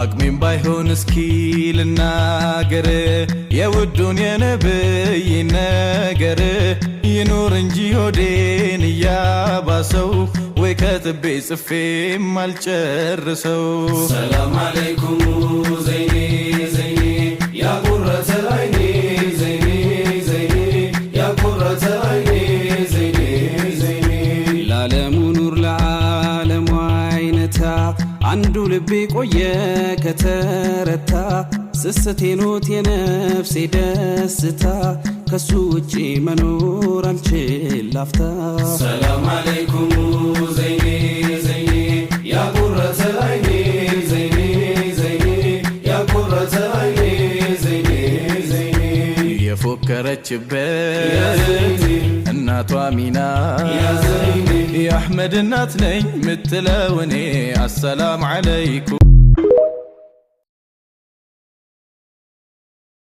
አቅሜም ባይሆን እስኪ ልናገር የውዱን የነብይ ነገር ይኑር እንጂ ሆዴን እያባሰው ወይ ከትቤ ጽፌም አልጨርሰው። ሰላም አለይኩም ዘይኔ ዘይኔ ያ ቁረተ አይኔ ዘይኔ ዘይኔ ያ ቁረተ አይኔ ዘይኔ ዘይኔ ለዓለሙ ኑር ለዓለሙ አይነታ አንዱ ልቤ ቆየ ከተረታ ስስቴ ኖት የነፍሴ ደስታ ከሱ ውጪ መኖር አልችል ላፍታ። ሰላም አለይኩም ዘይኔ ዘይኔ ያ ቁረተ አይኔ ዘይኔ ዘይኔ ያ ቁረተ አይኔ ዘይኔ ዘይኔ የፎከረችበት እናቷ ሚና የአሕመድ እናት ነኝ ምትለው እኔ አሰላም አለይኩም